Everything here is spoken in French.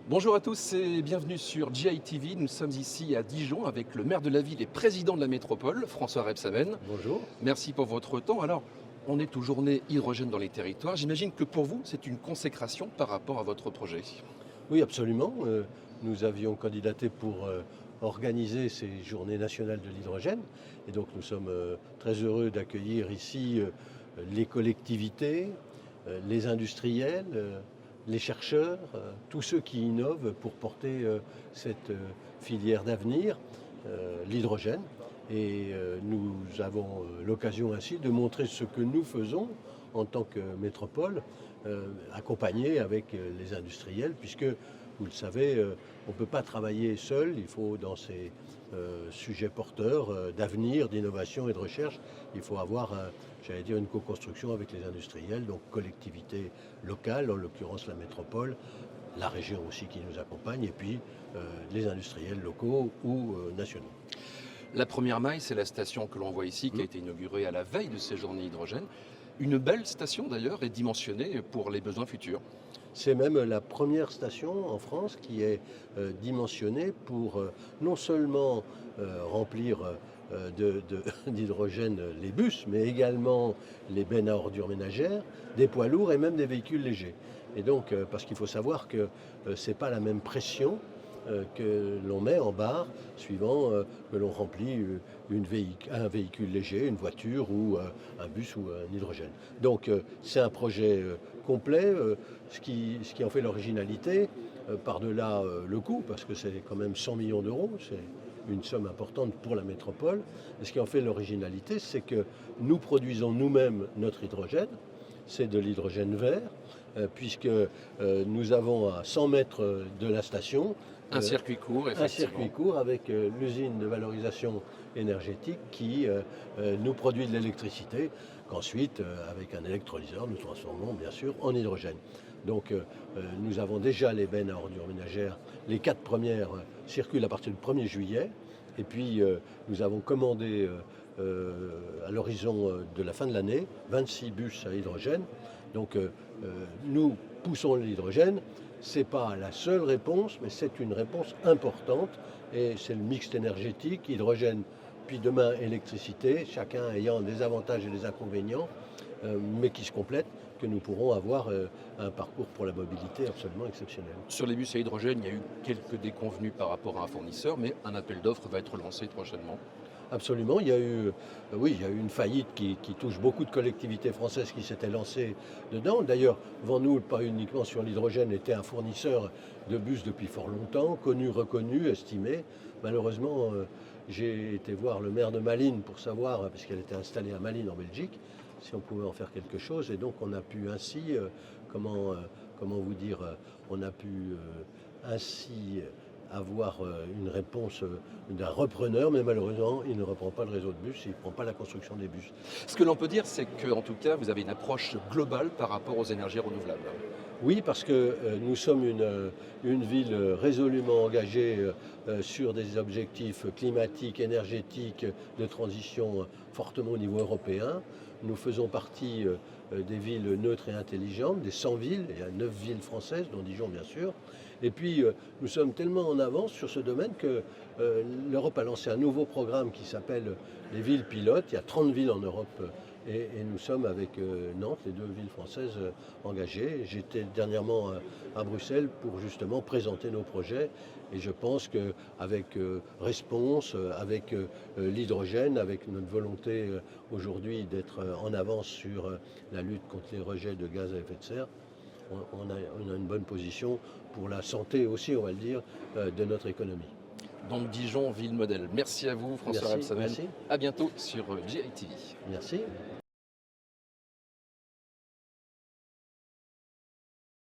Bonjour à tous et bienvenue sur GITV. Nous sommes ici à Dijon avec le maire de la ville et président de la métropole, François Rebsamen. Bonjour. Merci pour votre temps. Alors, on est aux journées hydrogène dans les territoires. J'imagine que pour vous, c'est une consécration par rapport à votre projet. Oui, absolument. Nous avions candidaté pour organiser ces journées nationales de l'hydrogène. Et donc nous sommes très heureux d'accueillir ici les collectivités, les industriels, les chercheurs, tous ceux qui innovent pour porter cette filière d'avenir, l'hydrogène. Et nous avons l'occasion ainsi de montrer ce que nous faisons en tant que métropole, accompagnés avec les industriels, puisque, vous le savez, on ne peut pas travailler seul, il faut dans ces sujets porteurs d'avenir, d'innovation et de recherche, il faut avoir, j'allais dire, une co-construction avec les industriels, donc collectivités locales, en l'occurrence la métropole, la région aussi qui nous accompagne, et puis les industriels locaux ou nationaux. La première maille, c'est la station que l'on voit ici, qui a été inaugurée à la veille de ces journées hydrogène. Une belle station d'ailleurs est dimensionnée pour les besoins futurs. C'est même la première station en France qui est dimensionnée pour non seulement remplir d'hydrogène les bus, mais également les bennes à ordures ménagères, des poids lourds et même des véhicules légers. Et donc, parce qu'il faut savoir que ce n'est pas la même pression que l'on met en barre suivant que l'on remplit un véhicule léger, une voiture ou un bus ou un hydrogène. Donc c'est un projet complet, ce qui en fait l'originalité, par-delà le coût, parce que c'est quand même 100 millions d'euros, c'est une somme importante pour la métropole. Et ce qui en fait l'originalité, c'est que nous produisons nous-mêmes notre hydrogène, c'est de l'hydrogène vert, puisque nous avons à 100 mètres de la station Un circuit court, un circuit court avec l'usine de valorisation énergétique qui nous produit de l'électricité qu'ensuite, avec un électrolyseur, nous transformons bien sûr en hydrogène. Donc nous avons déjà les bennes à ordures ménagères. Les 4 premières circulent à partir du 1er juillet. Et puis nous avons commandé à l'horizon de la fin de l'année 26 bus à hydrogène. Donc nous poussons l'hydrogène. Ce n'est pas la seule réponse, mais c'est une réponse importante. Et c'est le mixte énergétique, hydrogène, puis demain électricité, chacun ayant des avantages et des inconvénients, mais qui se complètent, que nous pourrons avoir un parcours pour la mobilité absolument exceptionnel. Sur les bus à hydrogène, il y a eu quelques déconvenues par rapport à un fournisseur, mais un appel d'offres va être lancé prochainement. Absolument, il y a eu, oui, il y a eu une faillite qui touche beaucoup de collectivités françaises qui s'étaient lancées dedans. D'ailleurs, Van Oel, pas uniquement sur l'hydrogène, était un fournisseur de bus depuis fort longtemps, connu, reconnu, estimé. Malheureusement, j'ai été voir le maire de Malines pour savoir, parce qu'elle était installée à Malines en Belgique, si on pouvait en faire quelque chose. Et donc on a pu ainsi, comment vous dire, on a pu ainsi avoir une réponse d'un repreneur, mais malheureusement, il ne reprend pas le réseau de bus, il ne prend pas la construction des bus. Ce que l'on peut dire, c'est qu'en tout cas, vous avez une approche globale par rapport aux énergies renouvelables. Oui, parce que nous sommes une ville résolument engagée sur des objectifs climatiques, énergétiques, de transition fortement au niveau européen. Nous faisons partie des villes neutres et intelligentes, des 100 villes, il y a 9 villes françaises, dont Dijon bien sûr. Et puis nous sommes tellement en avance sur ce domaine que l'Europe a lancé un nouveau programme qui s'appelle les villes pilotes. Il y a 30 villes en Europe et nous sommes avec Nantes, les 2 villes françaises engagées. J'étais dernièrement à Bruxelles pour justement présenter nos projets et je pense qu'avec Response, avec l'hydrogène, avec notre volonté aujourd'hui d'être en avance sur la lutte contre les rejets de gaz à effet de serre, on a une bonne position pour la santé aussi, on va le dire, de notre économie. Donc Dijon, ville modèle. Merci à vous, François Rebsamen. Merci. À bientôt sur GITV. Merci.